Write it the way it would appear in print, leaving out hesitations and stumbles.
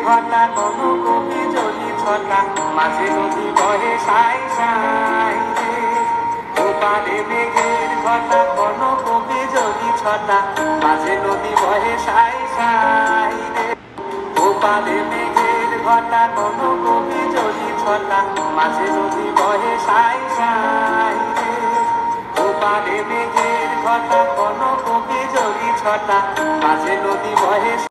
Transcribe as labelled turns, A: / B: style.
A: ঘটা কোনো কবি জলি ছটা মাঝে নদী বহে সাই সাই রে। ওপারে মেঘের ঘটা কোনো কবি জলি ছটা মাঝে নদী বহে সাই সাই রে। ওপারে মেঘের ঘটা কোনো কবি জলি ছটা মাঝে নদী বহে সাই সাই রে। ওপারে মেঘের ঘটা কোনো কবি জলি ছটা মাঝে নদী বহে